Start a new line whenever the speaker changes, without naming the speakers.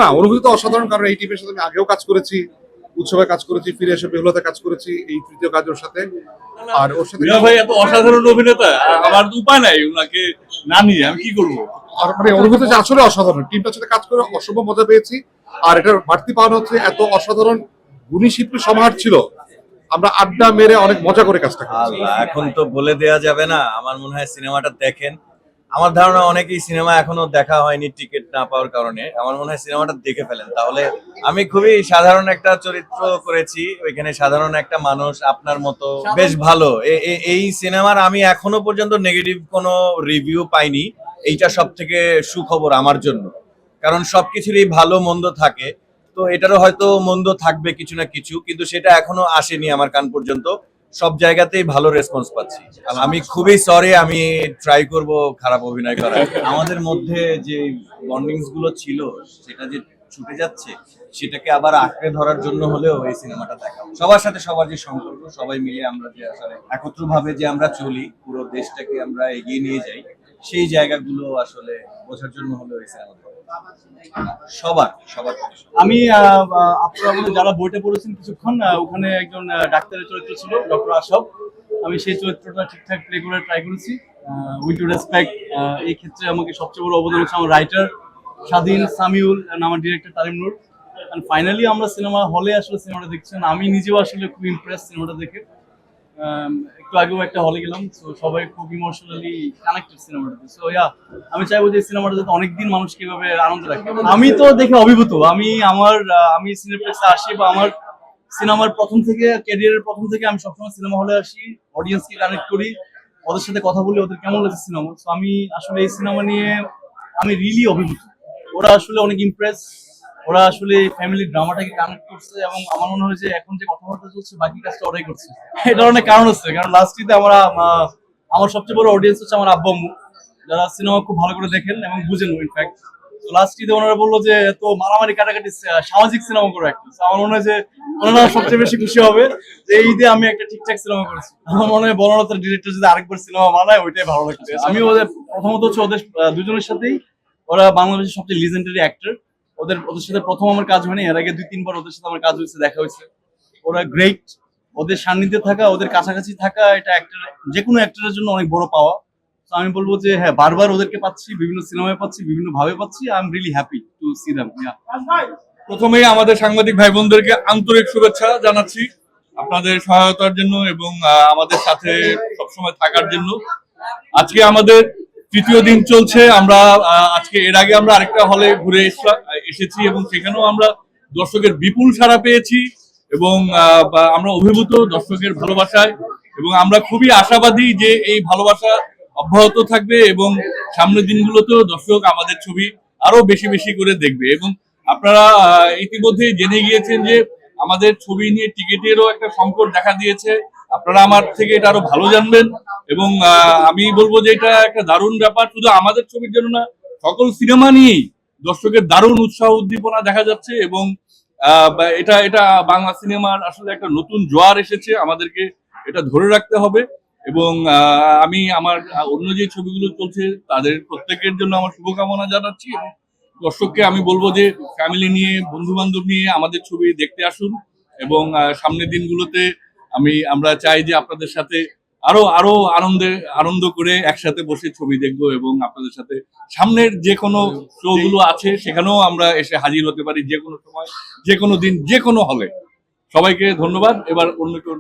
না, অনুভূতি তো অসাধারণ, কারণ এই টিমের সাথে আমি আগেও কাজ করেছি, উৎসবে কাজ করেছি, ফিরে এসে বেহুলাতে কাজ করেছি, এই তৃতীয় কাজ ওর সাথে। আর ওর সাথে
মিয়া ভাই এত অসাধারণ অভিনেতা, আমার তো উপায় নাই ওনাকে না নিয়ে আমি কি করবো।
আর মানে অনুভূতি যে আসলে অসাধারণ, টিমটার সাথে কাজ করে অসম্ভব মজা পেয়েছি। আর এটার বাড়তি পাওয়া হচ্ছে এত অসাধারণ গুণী শিল্পী সমাহার ছিল, আমরা আড্ডা মেরে অনেক মজা করে কাজটা করেছি।
আল্লাহ, এখন তো বলে দেয়া যাবে না। আমার মনে হয় সিনেমাটা দেখেন। আমার ধারণা অনেকেই সিনেমা এখনো দেখা হয়নি টিকিট না পাওয়ার কারণে। আমার মনে হয় সিনেমাটা দেখে ফেলেন। তাহলে আমি খুবই সাধারণ একটা চরিত্র করেছি, ওইখানে সাধারণ একটা মানুষ আপনার মতো, বেশ ভালো। এই সিনেমার আমি এখনো পর্যন্ত নেগেটিভ কোনো রিভিউ পাইনি। এইটা সব থেকে সুখবর আমার জন্য, কারণ সবকিছুরই ভালো মন্দ থাকে। তো এটারও হয়তো মন্দ থাকবে কিছু না কিছু, কিন্তু সেটা এখনো আসেনি আমার কান পর্যন্ত। সব জায়গাতেই ভালো রেসপন্স পাচ্ছি। আমি খুবই সরি, আমি ট্রাই করব খারাপ অভিনয় করার। আমাদের মধ্যে যে বন্ডিংস গুলো ছিল সেটা যে ছুটে যাচ্ছে, সেটাকে আবার আঁকড়ে ধরার জন্য হলেও এই সিনেমাটা দেখা। সবার সাথে সবার যে সম্পর্ক, সবাই মিলে আমরা যে আসলে একত্রভাবে যে আমরা চলি, পুরো দেশটাকে আমরা এগিয়ে নিয়ে যাই, সেই জায়গাগুলো আসলে বোঝার জন্য হলেও এই সিনেমাটা সবার সবার
আমি আপনারা আমাদের যারা বইটা পড়েছেন কিছুক্ষণ, ওখানে একজন ডাক্তারের চরিত্র ছিল, ডক্টর আশরাফ। আমি সেই চরিত্রটা ঠিকঠাক প্লে করে ট্রাই করেছি। উইথ টু রেসপেক্ট, এই ক্ষেত্রে আমাকে সবচেয়ে বড় অবদান হচ্ছে আমার রাইটার স্বাধীন, সামিউল, আমার director Tarim Noor. And finally আমরা সিনেমা হলে আসলে সিনেমাটা দেখছেন, আমি নিজেও আসলে খুব ইমপ্রেস সিনেমাটা দেখে। একটু আগেও একটা হলে গেলাম, তো সবাই খুব ইমোশনালি কানেক্টেড সিনেমাটাতে। সো ইয়া, আমি চাইবো যে সিনেমাটা যাতে অনেকদিন মানুষকে এভাবে আনন্দ রাখে। আমি তো দেখে অভিভূত। আমি সিনেপ্লেক্সে আসি, বা আমার সিনেমার প্রথম থেকে, ক্যারিয়ারের প্রথম থেকে আমি সবসময় সিনেমা হলে আসি, অডিয়েন্সকে কানেক্ট করি, ওদের সাথে কথা বলি, ওদের কেমন লাগছে সিনেমা। সো আমি আসলে এই সিনেমা নিয়ে আমি রিলি অভিভূত। ওরা আসলে অনেক ইমপ্রেস, ওরা আসলে ফ্যামিলি ড্রামাটাকে কানেক্ট করছে, এবং আমার মনে হয় যে এখন যে কথাবার্তা চলছে বাকি কাজটা ওরাই করছে। এটার অনেক কারণ আছে, কারণ লাস্ট ঈদে আমার সবচেয়ে বড় অডিয়েন্স হচ্ছে আমার আব্বু আম্মু, যারা সিনেমা খুব ভালো করে দেখেন এবং বুঝেন। ইনফ্যাক্ট লাস্ট ঈদে ওনারা বললো যে এত মারামারি কাটাকাটি সামাজিক সিনেমা করো একটা। আমার মনে হয় যে ওনারা সবচেয়ে বেশি খুশি হবে যে এই ঈদে আমি একটা ঠিকঠাক সিনেমা করেছি। আমার মনে হয় বনলতার ডিরেক্টর যদি আরেকবার সিনেমা বানায়, ওইটাই ভালো লাগছে। আমি ওদের প্রথমত হচ্ছে ওদের দুজনের সাথেই, ওরা বাংলাদেশের সবচেয়ে লিজেন্ডারি অ্যাক্টর। ওদের ওদের সাথে প্রথম আমার কাজ হয়নি, এর আগে 2-3 বার ওদের সাথে আমার কাজ হয়েছে, দেখা হয়েছে। ওরা গ্রেট। ওদের সান্নিধ্যে থাকা, ওদের কাছাকাছি থাকা, এটা অ্যাক্টর, যে কোনো অ্যাক্টরের জন্য অনেক বড় পাওয়া। তো আমি বলবো যে হ্যাঁ, বারবার ওদেরকে পাচ্ছি, বিভিন্ন সিনেমায় পাচ্ছি, বিভিন্ন ভাবে পাচ্ছি। I am really happy to C them.
প্রথমেই আমাদের সাংবাদিক ভাই বোনদেরকে আন্তরিক শুভেচ্ছা জানাচ্ছি আপনাদের সহায়তার জন্য এবং আমাদের সাথে সবসময় থাকার জন্য। আজকে আমাদের তৃতীয় দিন চলছে। আমরা আজকে এর আগে আমরা আরেকটা হলে ঘুরে এসেছি এবং সেখানেও আমরা দর্শকের বিপুল সাড়া পেয়েছি এবং আমরা অভিভূত দর্শকের ভালোবাসায়, এবং আমরা খুবই আশাবাদী যে এই ভালোবাসা অব্যাহত থাকবে এবং সামনের দিনগুলোতেও দর্শক আমাদের ছবি আরো বেশি বেশি করে দেখবে। এবং আপনারা ইতিমধ্যে জেনে গিয়েছেন যে আমাদের ছবি নিয়ে টিকিটেরও একটা সংকট দেখা দিয়েছে। আপনারা আমার থেকে এটা আরো ভালো জানবেন এবং আমি বলবো যে এটা একটা দারুণ ব্যাপার, শুধু আমাদের ছবির জন্য না, সকল সিনেমা নিয়েই দর্শকের দারুণ উৎসাহ উদ্দীপনা দেখা যাচ্ছে। এবং এটা এটা বাংলা সিনেমার আসলে একটা নতুন জোয়ার এসেছে, আমাদেরকে এটা ধরে রাখতে হবে। এবং আমি আমার অন্য যে ছবিগুলো চলছে তাদের প্রত্যেকের জন্য আমার শুভকামনা জানাচ্ছি। এবং দর্শককে আমি বলবো যে ফ্যামিলি নিয়ে, বন্ধু বান্ধব নিয়ে আমাদের ছবি দেখতে আসুন। এবং সামনের দিনগুলোতে আমরা চাই যে আপনাদের সাথে আরো আরো আনন্দ করে একসাথে বসে ছবি দেখবো এবং আপনাদের সাথে সামনের যে কোনো শো গুলো আছে সেখানেও আমরা এসে হাজির হতে পারি, যে কোনো সময়, যে কোনো দিন, যে কোনো হলে। সবাইকে ধন্যবাদ। এবার অন্য কেউ